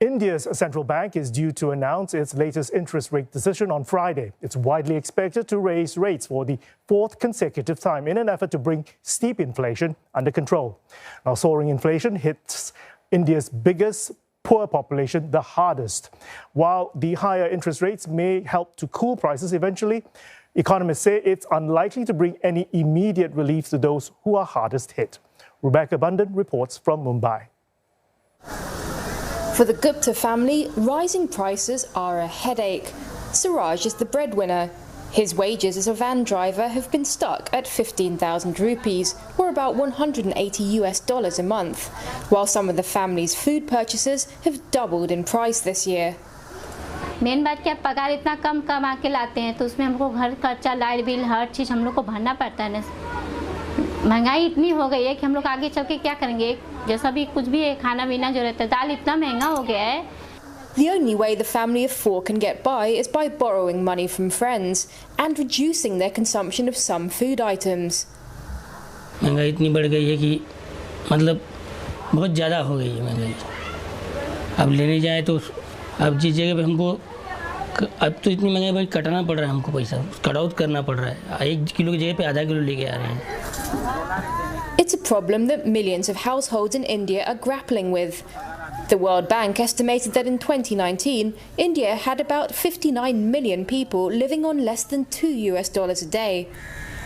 India's central bank is due to announce its latest interest rate decision on Friday. It's widely expected to raise rates for the fourth consecutive time in an effort to bring steep inflation under control. Now, soaring inflation hits India's biggest poor population the hardest. While the higher interest rates may help to cool prices eventually, economists say it's unlikely to bring any immediate relief to those who are hardest hit. Rebecca Bundan reports from Mumbai. For the Gupta family, rising prices are a headache. Suraj is the breadwinner. His wages as a van driver have been stuck at 15,000 rupees, or about $180 a month, while some of the family's food purchases have doubled in price this year. Main बात क्या पगार इतना कम कमा के लाते हैं तो उसमें हमको घर खर्चा लाइट बिल हर चीज़ हम लोग को भरना पड़ता है ना। महंगाई इतनी हो गई है कि हम लोग आगे चल के क्या करेंगे, जैसा भी कुछ भी है खाना पीना जो रहता है दाल इतना महंगा हो गया है. The only way the family of four can get by is by borrowing money from friends and reducing their consumption of some food items. महंगाई इतनी बढ़ गई है कि मतलब बहुत ज़्यादा हो गई है महंगाई. अब लेने जाए तो अब जिस जगह पे हमको अब तो इतनी महंगाई भाई कटना पड़ रहा है, हमको पैसा कट आउट करना पड़ रहा है. 1 किलो की जगह पे आधा किलो लेके आ रहे हैं. It's a problem that millions of households in India are grappling with. The World Bank estimated that in 2019, India had about 59 million people living on less than $2 a day.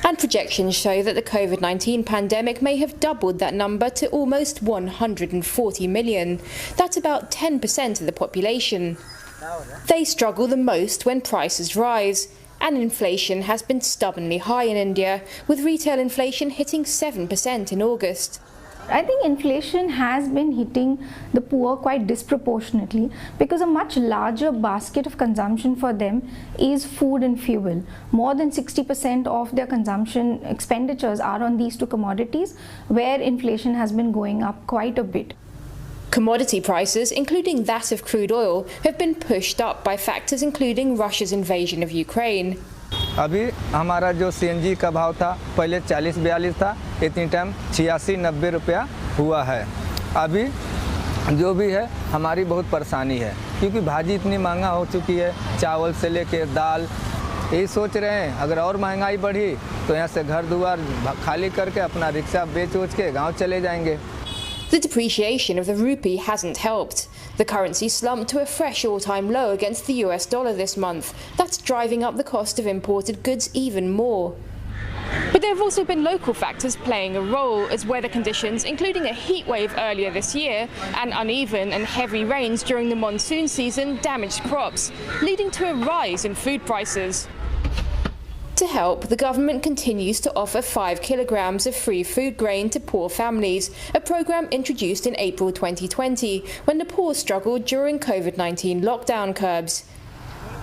And projections show that the COVID-19 pandemic may have doubled that number to almost 140 million. That's about 10% of the population. They struggle the most when prices rise. And inflation has been stubbornly high in India, with retail inflation hitting 7% in August. I think inflation has been hitting the poor quite disproportionately because a much larger basket of consumption for them is food and fuel. More than 60% of their consumption expenditures are on these two commodities, where inflation has been going up quite a bit. Commodity prices, including that of crude oil, have been pushed up by factors including Russia's invasion of Ukraine. अभी हमारा जो CNG का भाव था पहले 40-42 था, इतनी time 86-90 रुपया हुआ है. अभी जो भी है हमारी बहुत परेशानी है क्योंकि भाजी इतनी महंगा हो चुकी है, चावल से लेके दाल. यही सोच रहे हैं अगर और महंगाई बढ़ी तो यहाँ से घर दुआर खाली करके अपना रिक्शा बेच के गाँव चले जाएंगे. The depreciation of the rupee hasn't helped. The currency slumped to a fresh all-time low against the US dollar this month. That's driving up the cost of imported goods even more. But there have also been local factors playing a role, as weather conditions, including a heat wave earlier this year, and uneven and heavy rains during the monsoon season damaged crops, leading to a rise in food prices. To help, the government continues to offer 5 kilograms of free food grain to poor families, a programme introduced in April 2020, when the poor struggled during COVID-19 lockdown curbs.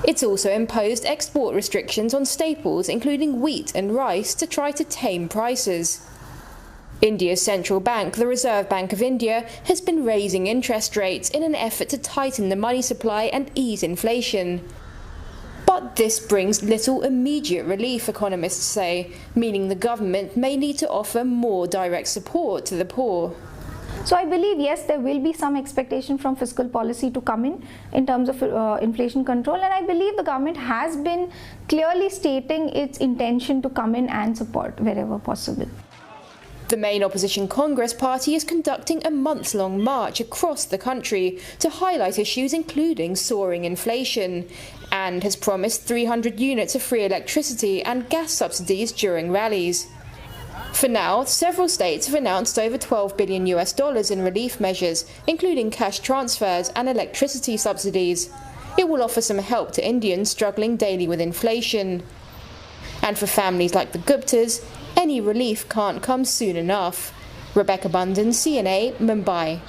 It's also imposed export restrictions on staples, including wheat and rice, to try to tame prices. India's central bank, the Reserve Bank of India, has been raising interest rates in an effort to tighten the money supply and ease inflation. But this brings little immediate relief, economists say, meaning the government may need to offer more direct support to the poor. So I believe, yes, there will be some expectation from fiscal policy to come in terms of inflation control, and I believe the government has been clearly stating its intention to come in and support wherever possible. The main opposition Congress party is conducting a month-long march across the country to highlight issues including soaring inflation, and has promised 300 units of free electricity and gas subsidies during rallies. For now, several states have announced over $12 billion in relief measures, including cash transfers and electricity subsidies. It will offer some help to Indians struggling daily with inflation. And for families like the Guptas, any relief can't come soon enough. Rebecca Bundan, CNA, Mumbai.